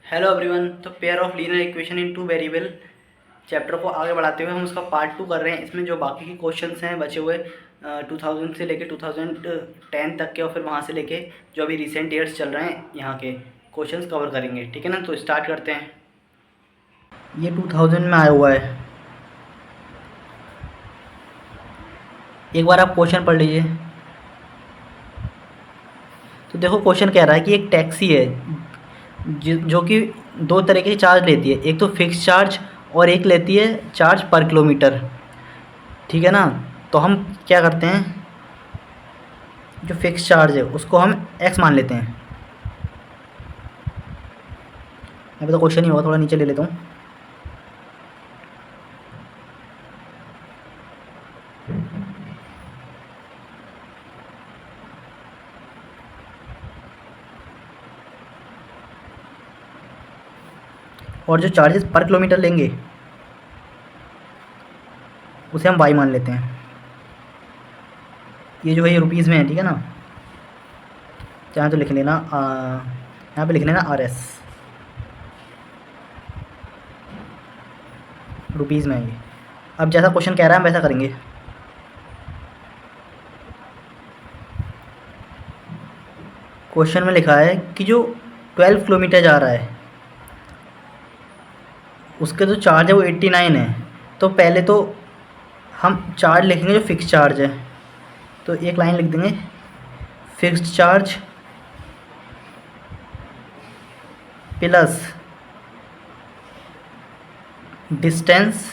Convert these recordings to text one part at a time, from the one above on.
Hello everyone. तो pair of linear equation in two variable chapter को आगे बढ़ाते हुए हम उसका पार्ट 2 कर रहे हैं। इसमें जो बाकी के क्वेश्चंस हैं बचे हुए 2000 से लेके 2010 तक के और फिर वहाँ से लेके जो अभी रिसेंट ईयर्स चल रहे हैं यहाँ के क्वेश्चंस कवर करेंगे। ठीक है ना, तो स्टार्ट करते हैं। ये 2000 में आया हुआ है। एक बार आप क्वेश्चन पढ़ लीजिए। तो देखो क्वेश्चन कह रहा है कि एक टैक्सी है जो कि दो तरह के चार्ज लेती है, एक तो फिक्स चार्ज और एक लेती है चार्ज पर किलोमीटर। ठीक है ना, तो हम क्या करते हैं, जो फिक्स चार्ज है उसको हम x मान लेते हैं। अभी तो क्वेश्चन ही होगा, थोड़ा नीचे ले लेता हूँ। और जो चार्जेस पर किलोमीटर लेंगे उसे हम y मान लेते हैं। ये जो है ये रुपीज़ में है, ठीक है ना। चाहे तो लिख लेना, यहाँ पे लिख लेना RS, रुपीज़ में है ये। अब जैसा क्वेश्चन कह रहा है हम वैसा करेंगे। क्वेश्चन में लिखा है कि जो 12 किलोमीटर जा रहा है उसके जो चार्ज है वो 89 है। तो पहले तो हम चार्ज लिखेंगे जो फिक्स चार्ज है, तो एक लाइन लिख देंगे, fixed charge plus distance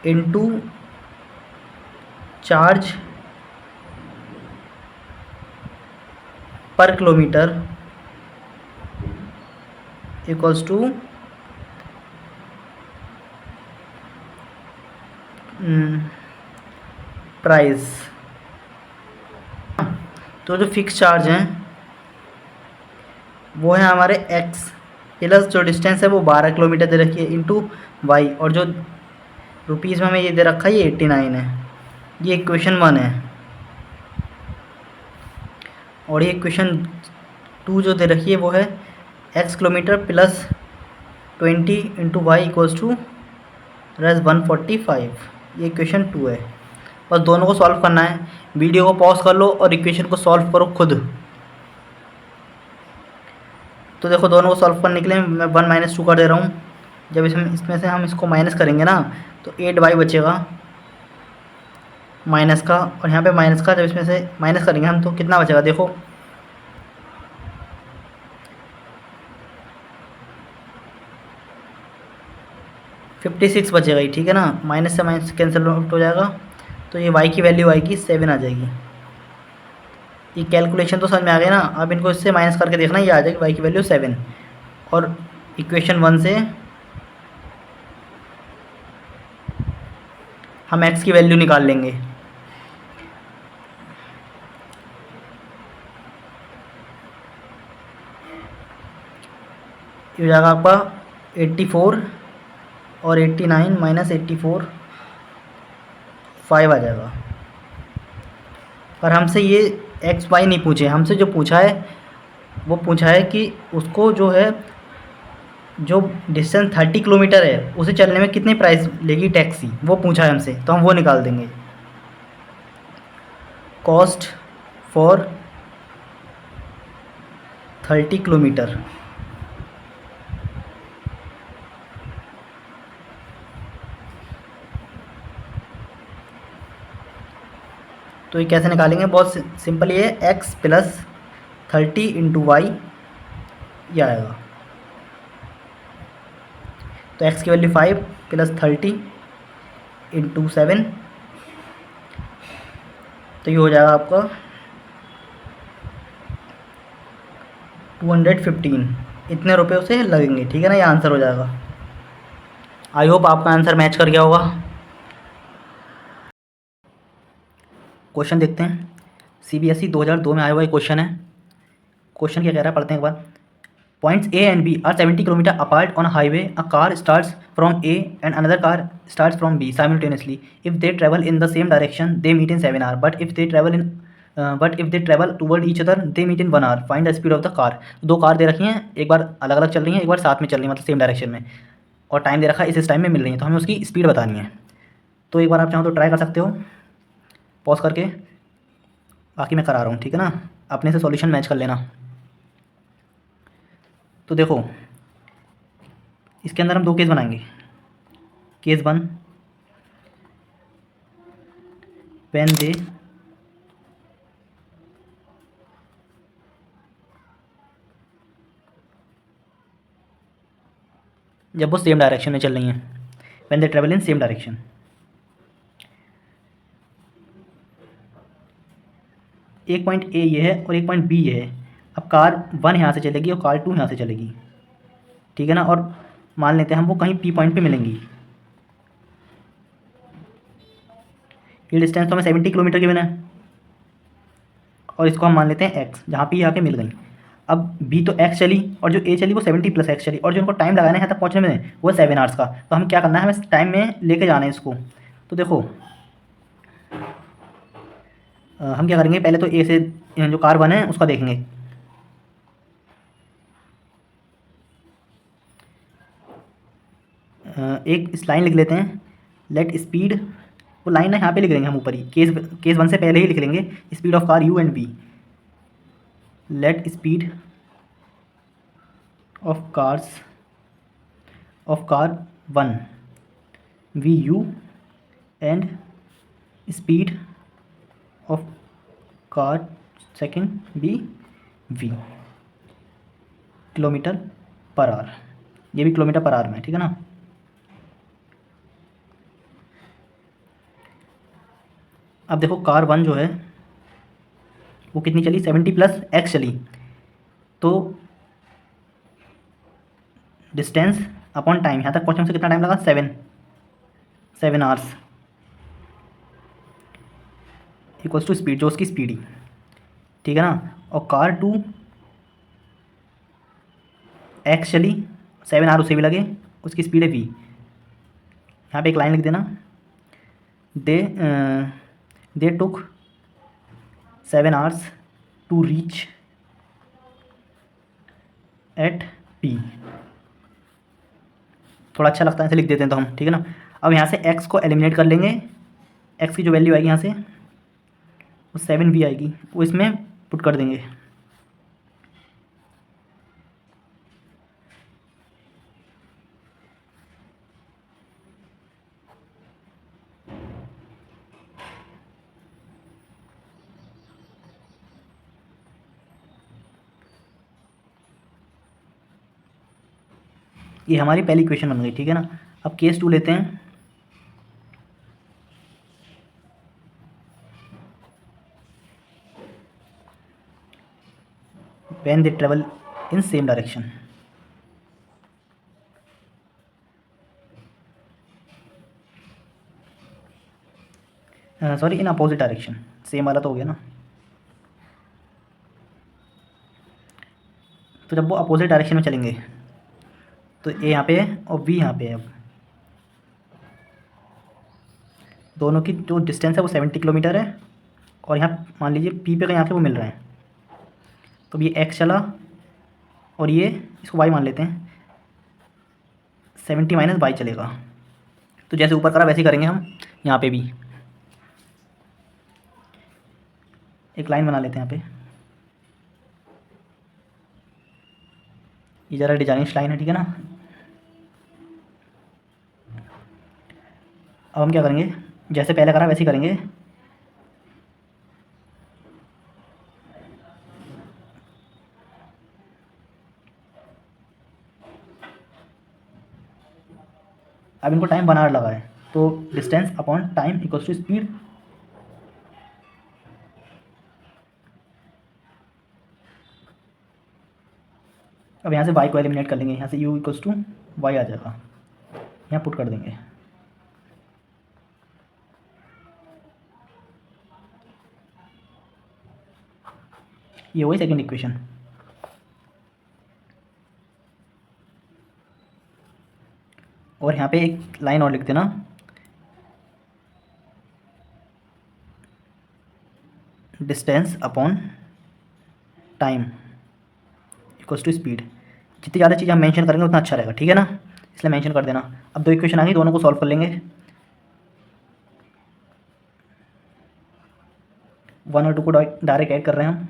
into charge पर किलोमीटर इक्वल्स टू प्राइस। तो जो फिक्स चार्ज हैं वो है हमारे x प्लस जो डिस्टेंस है वो 12 किलोमीटर दे रखी है इंटू वाई, और जो रुपीज़ में हमें ये दे रखा है ये 89 है। ये इक्वेशन 1 है। और ये इक्वेशन 2 जो दे रखी है वो है x kilometre plus 20 into Y equals to 145। ये इक्वेशन 2 है। बस दोनों को सॉल्व करना है। वीडियो को पॉज कर लो और इक्वेशन को सॉल्व करो खुद। तो देखो दोनों को सॉल्व करने के लिए मैं 1 - 2 कर दे रहा हूँ। जब इसमें से हम इसको माइनस करेंगे ना तो 8y बचेगा माइनस का, और यहाँ पे माइनस का जब इसमें से माइनस करेंगे हम तो कितना बचेगा देखो, $56 बचेगा ही। ठीक है ना, माइनस से माइनस कैंसिल आउट हो जाएगा, तो ये y की वैल्यू आएगी 7 आ जाएगी। ये कैलकुलेशन तो समझ में आ गया ना। अब इनको इससे माइनस करके देखना, ये आ जाएगी y की वैल्यू 7। और इक्वेशन 1 से हम x की वैल्यू निकाल लेंगे। ये हो जाएगा आपका 84 और 89 माइनस 84 5 आ जाएगा। पर हमसे ये एक्स वाई नहीं पूछे, हमसे जो पूछा है वो पूछा है कि उसको जो है जो डिस्टेंस 30 किलोमीटर है उसे चलने में कितनी प्राइस लेगी टैक्सी, वो पूछा है हमसे, तो हम वो निकाल देंगे। Cost for 30 kilometre. तो ये कैसे निकालेंगे, बहुत सिंपल। ये x प्लस 30 इंटू वाई ये आएगा। तो x की वैल्यू 5 प्लस 30 इंटू 7, तो ये हो जाएगा आपका 215। इतने रुपए उसे लगेंगे। ठीक है ना, ये आंसर हो जाएगा। आई होप आपका आंसर मैच कर गया होगा। क्वेश्चन देखते हैं। CBSE 2002 में आया हुआ एक क्वेश्चन है। क्वेश्चन क्या कह रहा है, पढ़ते हैं एक बार। Points A and B are 70 km apart on a highway. A car starts from A and another car starts from B simultaneously. If they travel in the same direction, they meet in 7 hours. But if they travel in but if they travel toward each other they meet in 1 hour, find the speed of the car. दो car दे रखी हैं, एक बार अलग अलग चल रही हैं, एक बार साथ में चल रही हैं, मतलब सेम डायरेक्शन में, और टाइम दे रखा है इस टाइम में मिल रही है, तो हमें उसकी स्पीड बतानी है। तो एक बार आप चाहो तो ट्राई कर सकते हो पॉज करके, बाकी मैं करा रहा हूँ, ठीक है ना। अपने से सॉल्यूशन मैच कर लेना। तो देखो इसके अंदर हम दो केस बनाएंगे। केस 1, व्हेन दे जब वो सेम डायरेक्शन में चल रही हैं, when they travel in same direction. एक पॉइंट ए ये है और एक पॉइंट बी ये है। अब कार 1 यहाँ से चलेगी और कार 2 यहाँ से चलेगी, ठीक है ना। और मान लेते हैं हम वो कहीं पी पॉइंट पे मिलेंगी। ये डिस्टेंस तो हमें 70 किलोमीटर की है, और इसको हम मान लेते हैं एक्स, जहाँ पे आके मिल गई। अब बी तो एक्स चली और जो ए चली वो 70 + एक्स चली, और जो उनको टाइम लगाना है यहाँ तक पहुँचने में वो 7 आवर्स का। तो हम क्या करना है, हमें टाइम में लेके जाना है इसको। तो देखो हम क्या करेंगे, पहले तो ए से जो कार 1 है उसका देखेंगे। एक इस लाइन लिख लेते हैं, लेट स्पीड, वो लाइन ना यहाँ पे लिख देंगे हम ऊपर ही, केस 1 से पहले ही लिख लेंगे, speed of car U and B. Let speed of car 1 V U and speed of car second B V, kilometre पर आवर। ये भी किलोमीटर पर आवर में, ठीक है ना। अब देखो कार 1 जो है वो कितनी चली, 70 + एक्स चली, तो डिस्टेंस अपॉन टाइम, यहाँ तक पहुँचने से कितना टाइम लगा, 7 आवर्स, इक्वल्स टू स्पीड, जो उसकी स्पीड ही, ठीक है ना। और कार 2 एक्स चली, 7 आवर उसे भी लगे, उसकी स्पीड है वी। यहाँ पे एक लाइन लिख देना, they took 7 hours to reach at P. थोड़ा अच्छा लगता है ऐसे लिख देते हैं तो हम, ठीक है ना। अब यहाँ से x को एलिमिनेट कर लेंगे, x की जो वैल्यू आएगी यहाँ से वो 7v आएगी, वो इसमें पुट कर देंगे। ये हमारी पहली इक्वेशन बन गई, ठीक है ना। अब केस 2 लेते हैं। When they travel in same direction, sorry in opposite direction, same वाला तो हो गया ना। तो जब वो अपोजिट डायरेक्शन में चलेंगे तो ए यहाँ पे है और बी यहाँ पे है। अब दोनों की जो डिस्टेंस है वो 70 किलोमीटर है, और यहाँ मान लीजिए पी पे कहीं आके वो मिल रहे हैं। तो ये एक्स चला और ये इसको वाई मान लेते हैं, 70 - वाई चलेगा। तो जैसे ऊपर करा वैसे ही करेंगे हम यहाँ पे भी। एक लाइन बना लेते हैं यहाँ पे, ये ज़रा डिजाइनिश लाइन है, ठीक है ना। अब हम क्या करेंगे, जैसे पहले करा वैसे ही करेंगे। अब इनको टाइम बना लगा है, तो distance upon time equals to speed. अब यहाँ से y को एलिमिनेट कर लेंगे, यहाँ से u इक्वल्स टू वाई आ जाएगा, यहाँ पुट कर देंगे। ये वही सेकंड इक्वेशन। और यहाँ पे एक लाइन और लिख देना, distance upon time equals to speed. जितनी ज़्यादा चीज़ हम मेंशन करेंगे उतना अच्छा रहेगा, ठीक है ना, इसलिए मेंशन कर देना। अब दो इक्वेशन आ गई, दोनों को सॉल्व कर लेंगे। 1 और 2 को डायरेक्ट ऐड कर रहे हैं हम।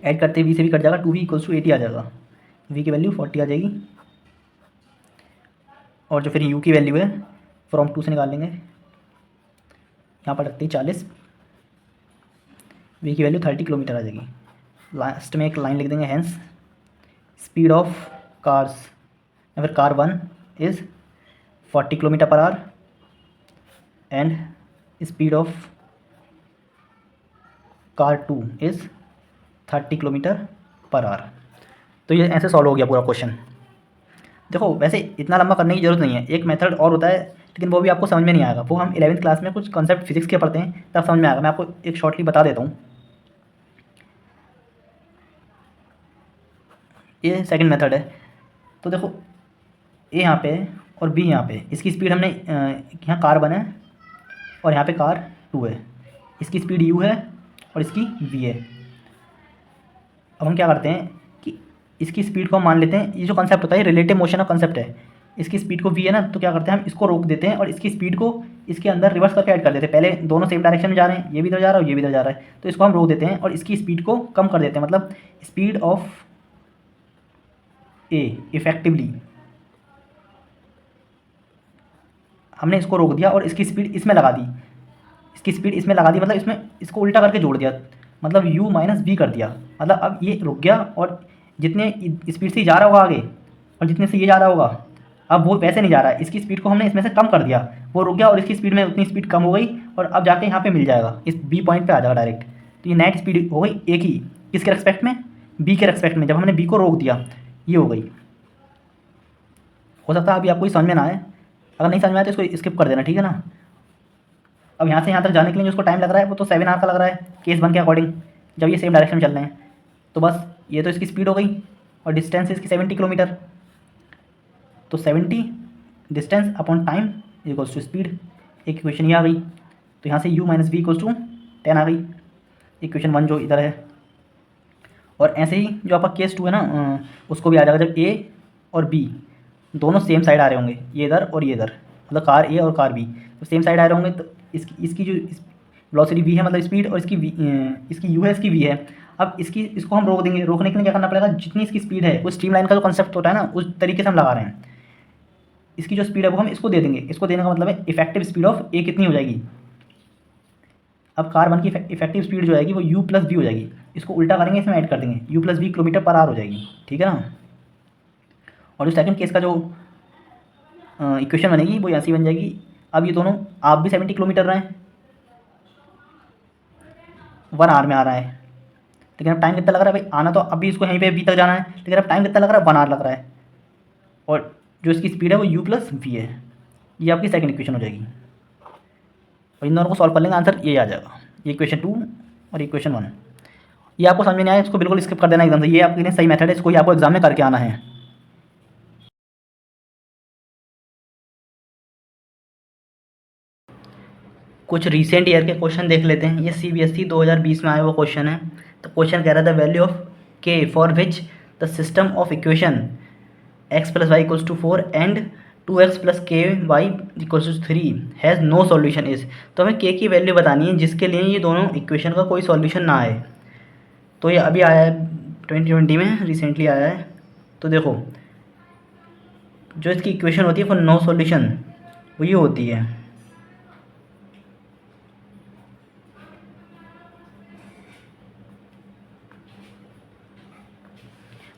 ऐड करते वी से भी कट जाएगा, 2v इक्वल्स टू 80 आ जाएगा। v की वैल्यू 40 आ जाएगी, और जो फिर u की वैल्यू है फ्रॉम 2 से निकाल लेंगे, यहाँ पर रखते ही 40, v की वैल्यू 30 किलोमीटर आ जाएगी। लास्ट में एक लाइन लिख देंगे, हैंस स्पीड ऑफ कार्स या फिर कार 1 इज़ 40 किलोमीटर पर our and speed of car 2 is 30 kilometre पर आवर। तो ये ऐसे सॉल्व हो गया पूरा क्वेश्चन। देखो वैसे इतना लंबा करने की ज़रूरत नहीं है, एक मेथड और होता है, लेकिन वो भी आपको समझ में नहीं आएगा, वो हम 11th क्लास में कुछ कॉन्सेप्ट फिजिक्स के पढ़ते हैं तब समझ में आएगा। मैं आपको एक शॉर्टली बता देता हूँ। ये सेकंड मेथड है। तो देखो ए यहाँ पे है और बी यहाँ पे, इसकी स्पीड हमने यहाँ कार 1 है और यहाँ पे कार 2 है, इसकी स्पीड u है और इसकी v है। अब हम क्या करते हैं कि इसकी स्पीड को हम मान लेते हैं, ये जो कंसेप्ट होता है रिलेटिव मोशन का कंसेप्ट है, इसकी स्पीड को v है ना, तो क्या करते हैं हम इसको रोक देते हैं और इसकी स्पीड को इसके अंदर रिवर्स करके ऐड कर देते हैं। पहले दोनों सेम डायरेक्शन में जा रहे हैं, ये भी इधर जा रहा है और ये भी इधर जा रहा है, तो इसको हम रोक देते हैं और इसकी स्पीड को कम कर देते हैं, मतलब स्पीड ऑफ ए इफेक्टिवली हमने इसको रोक दिया और इसकी स्पीड इसमें लगा दी, इसकी स्पीड इसमें लगा दी, मतलब इसमें इसको उल्टा करके जोड़ दिया, मतलब u माइनस v कर दिया। मतलब अब ये रुक गया और जितने स्पीड से जा रहा होगा आगे और जितने से ये जा रहा होगा, अब वो वैसे नहीं जा रहा है, इसकी स्पीड को हमने इसमें से कम कर दिया, वो रुक गया और इसकी स्पीड में उतनी स्पीड कम हो गई और अब जाके यहाँ पे मिल जाएगा, इस बी पॉइंट पे आ जाएगा डायरेक्ट। तो ये नेट स्पीड हो गई एक ही, किसके रेस्पेक्ट में, बी के रेस्पेक्ट में, जब हमने बी को रोक दिया ये हो गई। हो सकता है अभी आपको ये समझ में ना आए, अगर नहीं समझ में आए तो इसको स्किप कर देना, ठीक है ना। अब यहाँ से यहाँ तक जाने के लिए जो उसको टाइम लग रहा है वो तो 7 आवर का लग रहा है केस 1 के अकॉर्डिंग, जब ये सेम डायरेक्शन में चल रहे हैं। तो बस ये तो इसकी स्पीड हो गई और डिस्टेंस इसकी 70 किलोमीटर, तो 70 distance upon time equals to speed. एक इक्वेशन ये आ गई, तो यहाँ से u minus V equals to 10 आ गई, इक्वेशन 1 जो इधर है। और ऐसे ही जो आपका केस 2 है ना, उसको भी आ जाएगा जब a और b दोनों सेम साइड आ रहे होंगे, ये इधर और ये इधर, मतलब कार ए और कार बी तो सेम साइड आ रहे होंगे, तो इसकी जो वेलोसिटी v है मतलब स्पीड, और इसकी u है, इसकी v है। अब इसको हम रोक देंगे, रोकने के लिए क्या करना पड़ेगा, जितनी इसकी स्पीड है उस स्ट्रीम लाइन का जो कंसेप्ट होता है ना उस तरीके से हम लगा रहे हैं, इसकी जो स्पीड है वो हम इसको दे देंगे। इसको देने का मतलब है इफेक्टिव स्पीड ऑफ ए कितनी हो जाएगी। अब कार 1 की इफेक्टिव स्पीड जो आएगी वो u प्लस वी हो जाएगी, इसको उल्टा करेंगे, इसमें ऐड कर देंगे, u प्लस वी किलोमीटर पर आवर हो जाएगी, ठीक है ना। और जो सेकंड केस का जो इक्वेशन बनेगी वो ऐसी बन जाएगी। अब ये दोनों आप भी 70 किलोमीटर रहे हैं, 1 आवर में आ रहा है, लेकिन अब टाइम कितना लग रहा है भाई, आना तो अभी इसको यहीं पे बी तक जाना है, लेकिन अब टाइम कितना लग रहा है, 1 आवर लग रहा है, और जो इसकी स्पीड है वो u प्लस वी है। ये आपकी सेकंड इक्वेशन हो जाएगी, और इन दोनों को सॉल्व कर लेंगे, आंसर ये आ जाएगा, ये इक्वेशन 2 और इक्वेशन 1। ये आपको समझ में नहीं आया इसको बिल्कुल स्किप कर देना एकदम से, ये आपके लिए सही मेथड है, इसको ही आपको एग्जाम में करके आना है। कुछ रीसेंट ईयर के क्वेश्चन देख लेते हैं। ये CBSE 2020 में आया हुआ क्वेश्चन है। तो क्वेश्चन कह रहा था value of k for which the system of equation x plus y equals to 4 and 2x plus k y equals to 3 has no solution is. तो हमें k की वैल्यू बतानी है जिसके लिए ये दोनों इक्वेशन का कोई सॉल्यूशन ना आए। तो ये अभी आया है 2020 में, रिसेंटली आया है। तो देखो जो इसकी इक्वेशन होती है फॉर नो सॉल्यूशन वो ये होती है,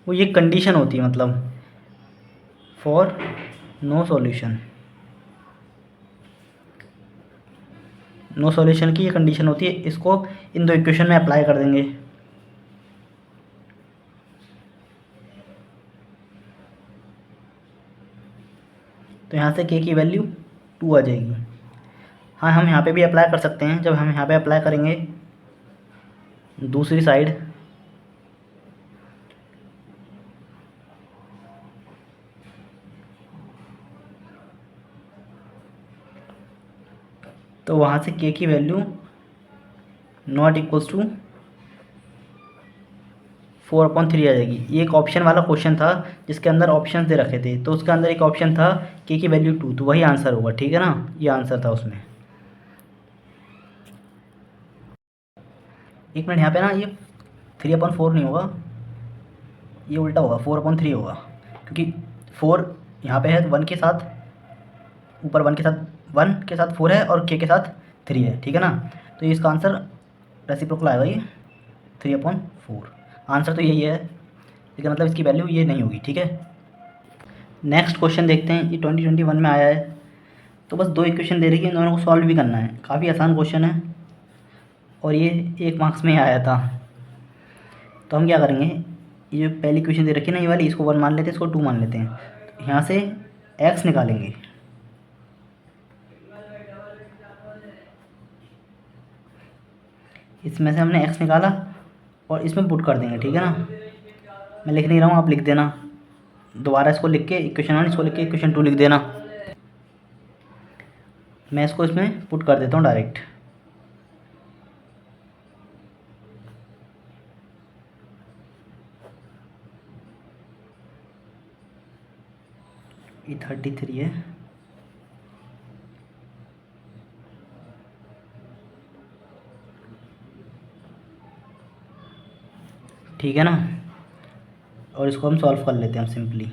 वो ये कंडीशन होती है, मतलब for no solution, no solution की ये कंडीशन होती है। इसको इन दो इक्वेशन में अप्लाई कर देंगे। तो यहाँ से k की वैल्यू 2 आ जाएगी। हाँ हम यहाँ पे भी अप्लाई कर सकते हैं, जब हम यहाँ पे अप्लाई करेंगे दूसरी साइड, तो वहाँ से k की वैल्यू नॉट इक्वल्स टू 4/3 आ जाएगी। ये एक ऑप्शन वाला क्वेश्चन था जिसके अंदर ऑप्शन दे रखे थे, तो उसके अंदर एक ऑप्शन था के की वैल्यू 2, तो वही आंसर होगा, ठीक है ना, ये आंसर था उसमें। एक मिनट, यहाँ पे ना ये 3/4 नहीं होगा, ये उल्टा होगा, 4/3 होगा, क्योंकि 4 यहाँ पे है तो 1 के साथ, ऊपर 1 के साथ 4 है और के साथ 3 है, ठीक है ना, तो ये इसका आंसर रेसिप्रोकल आएगा ये 3/4। आंसर तो यही है, लेकिन मतलब इसकी वैल्यू ये नहीं होगी, ठीक है। नेक्स्ट क्वेश्चन देखते हैं, ये 2021 में आया है, तो बस 2 इक्वेशन दे रही है, इन दोनों को सॉल्व भी करना है। काफ़ी आसान क्वेश्चन है और ये 1 मार्क्स में ही आया था। तो हम क्या करेंगे, ये जो पहली इक्वेशन दे रखी है ना, ये वाली, इसको 1 मान लेते हैं, इसको 2 मान लेते हैं। तो यहाँ से x निकालेंगे, इसमें से हमने x निकाला और इसमें पुट कर देंगे, ठीक है ना। मैं लिख नहीं रहा हूँ, आप लिख देना दोबारा, इसको लिख के इक्वेशन 1, इसको लिख के इक्वेशन 2 लिख देना। मैं इसको इसमें पुट कर देता हूँ डायरेक्ट। ये 33 है, ठीक है ना, और इसको हम सॉल्व कर लेते हैं हम सिंपली।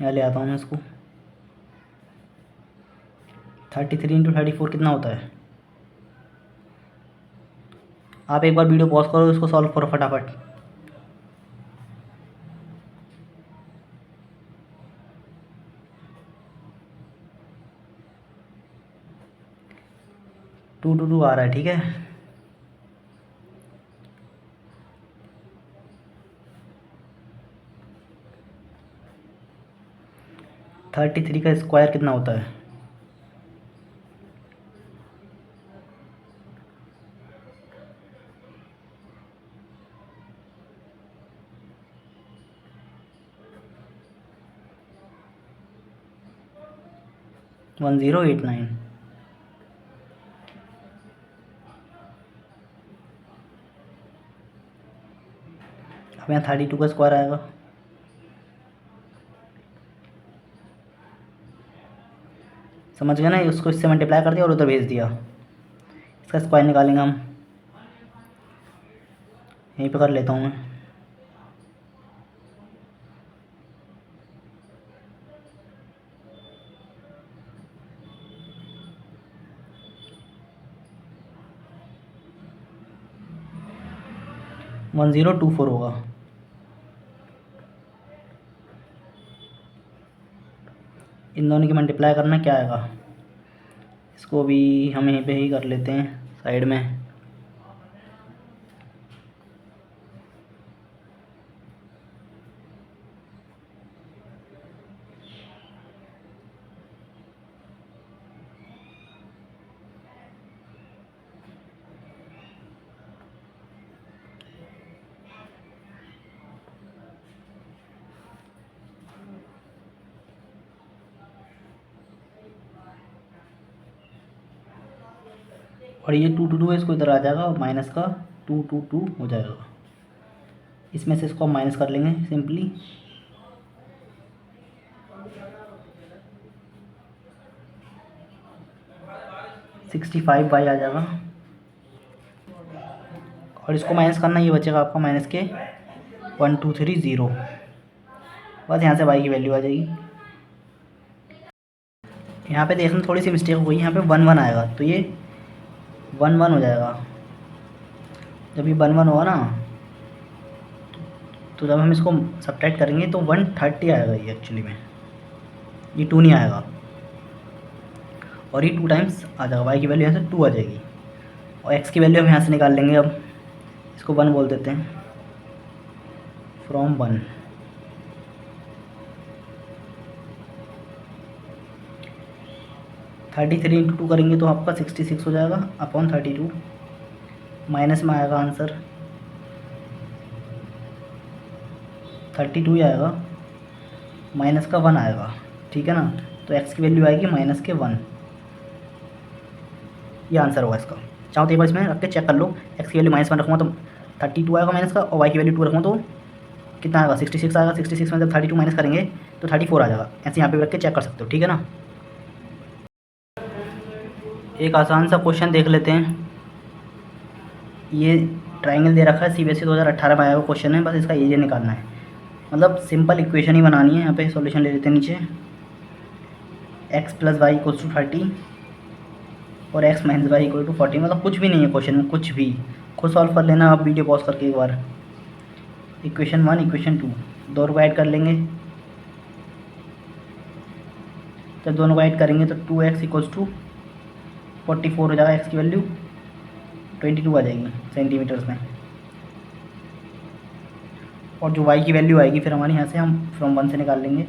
यहाँ ले आता हूँ मैं इसको, 33 × 34 कितना होता है। आप एक बार वीडियो पॉज करो, इसको सॉल्व करो फटाफट। टू टू टू आ रहा है, ठीक है। थर्टी थ्री का स्क्वायर कितना होता है, वन 1089। अब यहाँ 32 का स्क्वायर आएगा, समझ गए ना, उसको इससे मल्टीप्लाई कर दिया और उधर भेज दिया। इसका स्क्वायर निकालेंगे हम, यहीं पे कर लेता हूँ मैं। वन 1024 होगा। इन दोनों की मल्टीप्लाई करना क्या आएगा, इसको भी हम यहीं पे ही कर लेते हैं साइड में। और ये 2 2 2 है, इसको इधर आ जाएगा और माइनस का 2 2 2 हो जाएगा। इसमें से इसको माइनस कर लेंगे सिंपली, $65 आ जाएगा। और इसको माइनस करना, ये बचेगा आपका माइनस के 1230। बस यहाँ से y की वैल्यू आ जाएगी। यहाँ पे देखना थोड़ी सी मिस्टेक हो गई, यहाँ पे 1 1 आएगा, तो ये 1 1 हो जाएगा। जब ये 1 1 होगा ना, तो जब हम इसको सब्ट्रैक्ट करेंगे तो 130 आएगा ये एक्चुअली में, ये 2 नहीं आएगा। और ये 2 टाइम्स आ जाएगा, y की वैल्यू यहाँ से 2 आ जाएगी। और x की वैल्यू हम यहाँ से निकाल लेंगे। अब इसको 1 बोल देते हैं, फ्रॉम 1। थर्टी थ्री इंटू 2 करेंगे तो आपका 66 हो जाएगा अपॉन 32। माइनस में आएगा आंसर 32 ही आएगा, माइनस का 1 आएगा, ठीक है ना। तो x की वैल्यू आएगी -1। ये आंसर होगा इसका। चाहो तो एक बार इसमें रख के चेक कर लो। एक्स की वैल्यू -1 रखूँगा तो 32 आएगा माइनस का, और वाई की वैल्यू 2 रखूँ तो कितना आएगा 66 आएगा। 66 में जब 32 माइनस करेंगे तो 34 आ जाएगा। ऐसे यहाँ पे रख के चेक कर सकते हो, ठीक है ना। एक आसान सा क्वेश्चन देख लेते हैं। ये ट्राइंगल दे रखा है, CBSE 2018 में आया हुआ क्वेश्चन है, बस इसका एरिया निकालना है। मतलब सिंपल इक्वेशन ही बनानी है। यहाँ पे सॉल्यूशन ले लेते हैं नीचे। x + y = 30 और x - y = 40। मतलब कुछ भी नहीं है क्वेश्चन में, कुछ भी खुद सॉल्व कर लेना आप वीडियो पॉज करके एक बार। इक्वेशन 1 इक्वेशन 2 दोनों को ऐड कर लेंगे। जब दोनों को ऐड करेंगे तो 2x = 44 हो जाएगा। x की वैल्यू 22 आ जाएगी सेंटीमीटर्स में। और जो y की वैल्यू आएगी फिर हमारे यहाँ से हम फ्रॉम 1 से निकाल लेंगे,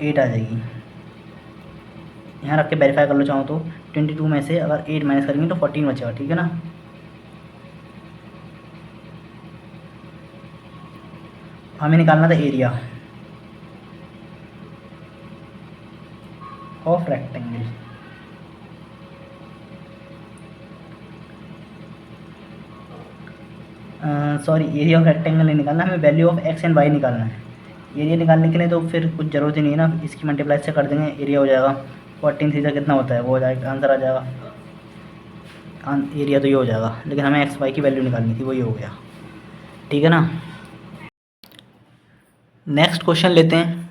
8 आ जाएगी। यहाँ रख के वेरीफाई कर लो चाहो तो। 22 में से अगर 8 माइनस करेंगे तो 14 बचेगा, ठीक है ना। हमें निकालना था area of rectangle. Sorry, area of rectangle नहीं निकालना, हमें value of x and y निकालना है। एरिया निकालने के लिए तो फिर कुछ ज़रूरत ही नहीं है ना, इसकी मल्टीप्लाई से कर देंगे, एरिया हो जाएगा। 14 थीटा कितना होता है वो हो जाएगा, आंसर आ जाएगा। एरिया तो ये हो जाएगा, लेकिन हमें x y की वैल्यू निकालनी थी, वही हो गया, ठीक है ना। नेक्स्ट क्वेश्चन लेते हैं।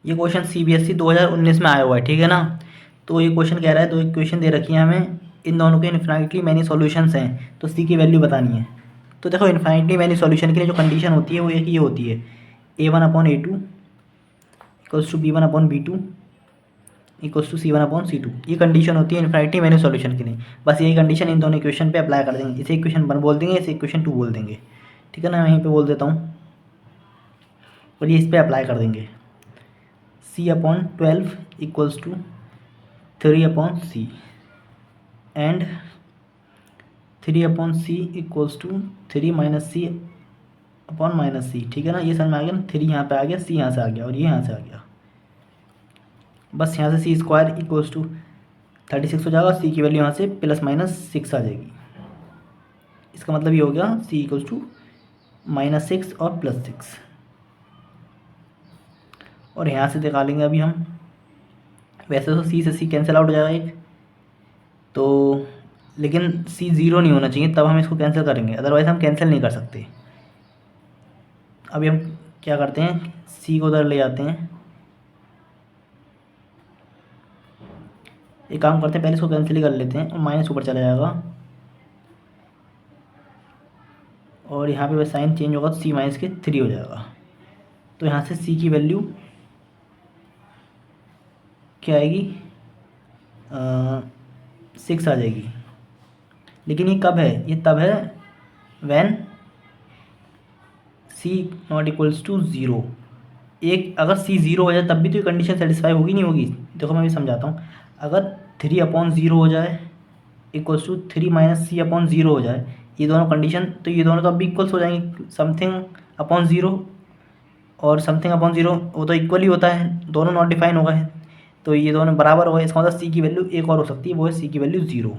ये क्वेश्चन CBSE 2019 में आया हुआ है, ठीक है ना। तो ये क्वेश्चन कह रहा है, दो इक्वेशन दे रखी है हमें, इन दोनों के इन्फिनिटली मैनी सॉल्यूशंस हैं, तो C की वैल्यू बतानी है। तो देखो इन्फिनिटली मैनी सॉल्यूशन के लिए जो कंडीशन होती है वो एक ये होती है, A1/A2 = B1/B2 = C1/C2। ये कंडीशन होती है इन्फिनिटली मैनी सॉल्यूशन के लिए। बस यही कंडीशन इन दोनों इक्वेशन पे अप्लाई कर देंगे। इसे इक्वेशन 1 बोल देंगे, इसे इक्वेशन 2 बोल देंगे, ठीक है ना। मैं यहीं पे बोल देता हूँ और ये इस पर अप्लाई कर देंगे। C/12 = 3/C and 3/C = 3 - C/-C, ठीक है ना। ये समझ में आ गया ना। 3 यहाँ पे आ गया, C यहाँ से आ गया और ये यहाँ से आ गया। बस यहाँ से C² = 36 हो जाएगा। C की वैल्यू यहाँ से ±6 आ जाएगी। इसका मतलब ये हो गया C = -6 और +6। और यहाँ से निकालेंगे अभी हम। वैसे तो C से C कैंसिल आउट हो जाएगा एक तो, लेकिन C 0 नहीं होना चाहिए, तब हम इसको कैंसिल करेंगे, अदरवाइज़ हम कैंसिल नहीं कर सकते। अभी हम क्या करते हैं, C को उधर ले जाते हैं। एक काम करते हैं, पहले इसको कैंसिल ही कर लेते हैं और माइनस ऊपर चला जाएगा। और यहाँ पे बस साइन चेंज होगा तो C-3 हो जाएगा। तो यहाँ से C की वैल्यू क्या आएगी, 6 आ जाएगी। लेकिन ये कब है, ये तब है व्हेन C ≠ 0। एक अगर C 0 हो जाए तब भी तो ये कंडीशन सेटिस्फाई होगी नहीं होगी। देखो मैं भी समझाता हूँ। अगर 3/0 हो जाए = 3 - C/0 हो जाए, ये दोनों कंडीशन, तो ये दोनों तो अब भी इक्वल्स हो जाएंगी। समथिंग/0 और समथिंग/0 वो तो इक्वल ही होता है, दोनों नॉट डिफाइन हो गए, तो ये दोनों बराबर हो गए। इसका मतलब C की वैल्यू एक और हो सकती है, वो है C की वैल्यू 0,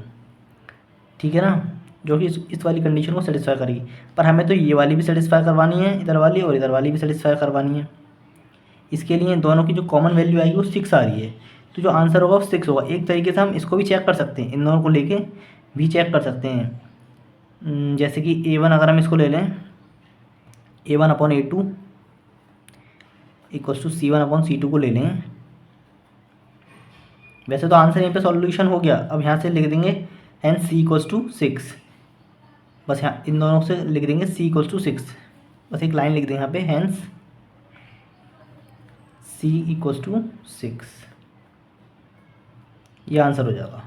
ठीक है ना, जो कि इस वाली कंडीशन को सेटिस्फाई करेगी। पर हमें तो ये वाली भी सेटिस्फाई करवानी है, इधर वाली, और इधर वाली भी सेटिस्फाई करवानी है। इसके लिए दोनों की जो कॉमन वैल्यू आएगी वो 6 आ रही है, तो जो आंसर होगा वो 6 होगा। एक तरीके से हम इसको भी चेक कर सकते हैं, इन दोनों को लेके भी चेक कर सकते हैं। जैसे कि A1 अगर हम इसको ले लें, A1/A2 = C1/C2 को ले लें। वैसे तो आंसर यहीं पे सॉल्यूशन हो गया। अब यहाँ से लिख देंगे hence C = 6। बस यहाँ इन दोनों से लिख देंगे C = 6। बस एक लाइन लिख देंगे यहाँ पे, hence C = 6। ये आंसर हो जाएगा।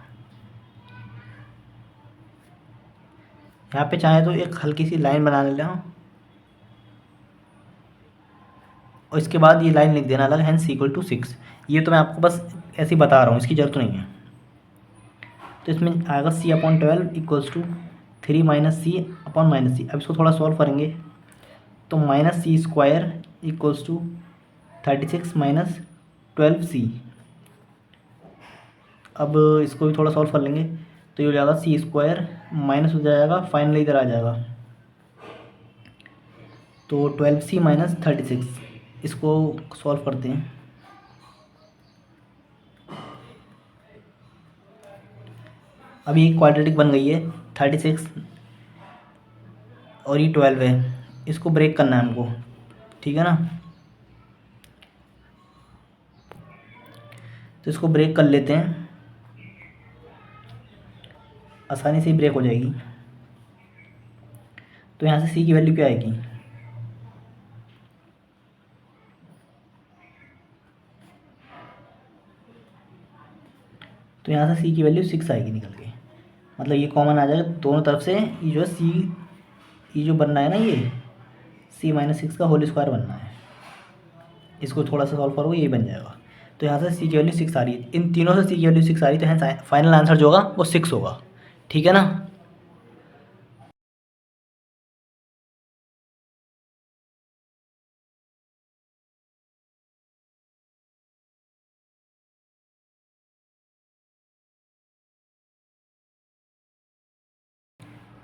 यहाँ पे चाहे तो एक हल्की सी लाइन बना लेना और इसके बाद ये लाइन लिख देना अलग, hence C = 6। ये तो मैं आपको बस ऐसे ही बता रहा हूँ, इसकी ज़रूरत नहीं है। तो इसमें आएगा C/12 = 3 - C/-C। अब इसको थोड़ा सॉल्व करेंगे तो -C² = 36 - 12c। अब इसको भी थोड़ा सॉल्व कर लेंगे तो ये हो जाएगा सी स्क्वायर माइनस हो जाएगा, फाइनली इधर आ जाएगा तो 12c माइनस 36। इसको सॉल्व करते हैं। अभी एक क्वाड्रेटिक बन गई है 36 और ये 12 है, इसको ब्रेक करना है हमको, ठीक है ना। तो इसको ब्रेक कर लेते हैं, आसानी से ही ब्रेक हो जाएगी। तो यहाँ से c की वैल्यू क्या आएगी, तो यहाँ से c की वैल्यू 6 आएगी निकल के, मतलब ये कॉमन आ जाएगा दोनों तरफ से। ये जो है c, ये जो बनना है ना, ये c माइनस 6 का होल स्क्वायर बनना है। इसको थोड़ा सा सॉल्व करोगे, यही बन जाएगा। तो यहाँ से c की वैल्यू 6 आ रही है, इन तीनों से c की वैल्यू 6 आ रही है, तो यहाँ फाइनल आंसर जो होगा वो 6 होगा, ठीक है ना।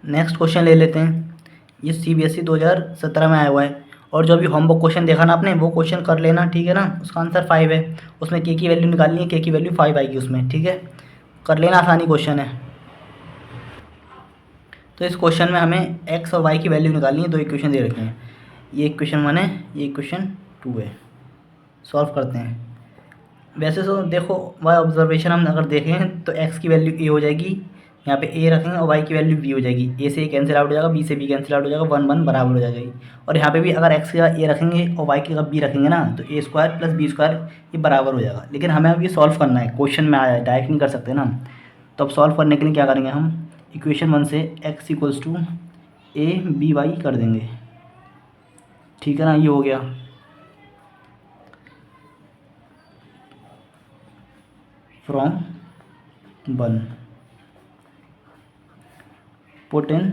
नेक्स्ट क्वेश्चन ले लेते हैं। ये CBSE 2017 में आया हुआ है, और जो अभी होमवर्क क्वेश्चन देखा ना आपने, वो क्वेश्चन कर लेना, ठीक है ना। उसका आंसर 5 है, उसमें k की वैल्यू निकालनी है, k की वैल्यू 5 आएगी उसमें, ठीक है। कर लेना, आसानी क्वेश्चन है। तो इस क्वेश्चन में हमें x और y की वैल्यू निकालनी है। दो इक्वेशन दे रखे हैं, ये इक्वेशन 1 है, ये इक्वेशन 2 है। सॉल्व करते हैं। वैसे तो देखो, बाय ऑब्जर्वेशन हम अगर देखें तो x की वैल्यू a हो जाएगी, यहाँ पे a रखेंगे, और y की वैल्यू b हो जाएगी। a से a कैंसिल आउट हो जाएगा, b से b कैंसिल आउट हो जाएगा, 1 1 बराबर हो जाएगी। और यहाँ पे भी अगर x का a रखेंगे और y का b रखेंगे ना, तो a square plus b square ये बराबर हो जाएगा। लेकिन हमें अब ये सॉल्व करना है, क्वेश्चन में आया है, डायरेक्ट नहीं कर सकते ना। तो अब सॉल्व करने के लिए क्या करेंगे हम, इक्वेशन 1 से x equals to a b y कर देंगे, ठीक है ना। ये हो गया। From 1 put in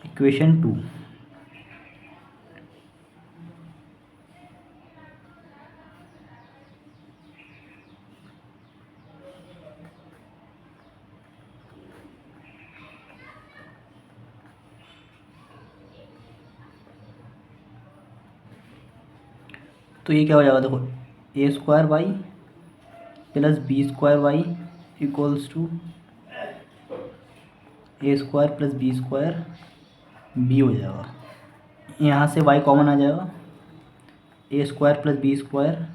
equation 2। तो ये क्या हो जाएगा, देखो a square Y plus B square Y equals to a square plus B square b हो जाएगा। यहाँ से y कॉमन आ जाएगा, a square plus B square,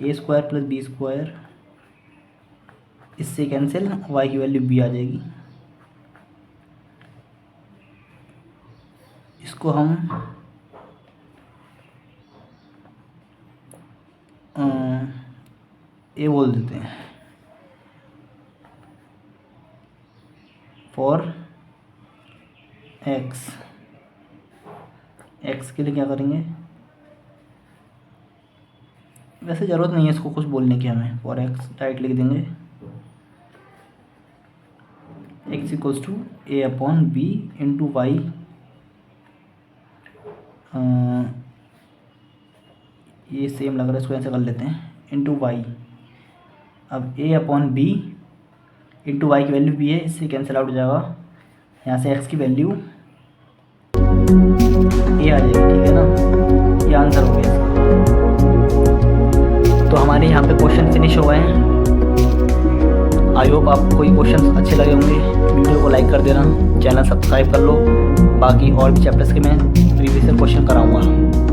a square plus B square, इससे कैंसिल, y की वैल्यू b आ जाएगी। इसको हम a बोल देते हैं। फॉर x, x के लिए क्या करेंगे, वैसे ज़रूरत नहीं है इसको कुछ बोलने की हमें, फॉर x डायरेक्ट लिख देंगे। x equals to a upon b into Y, ये सेम लग रहा है, इसको ऐसे कर लेते हैं, इंटू वाई। अब a upon B into Y की वैल्यू b है, इससे कैंसिल आउट हो जाएगा। यहाँ से x की वैल्यू a आ जाएगी, ठीक है ना। ये आंसर हो गया इसका। तो हमारे यहाँ पे क्वेश्चन फिनिश हो गए हैं। आई होप आपको कोई क्वेश्चन अच्छे लगे होंगे। वीडियो को लाइक कर देना, चैनल सब्सक्राइब कर लो। बाकी और भी चैप्टर्स के मैं प्रीवियस क्वेश्चन कराऊँगा।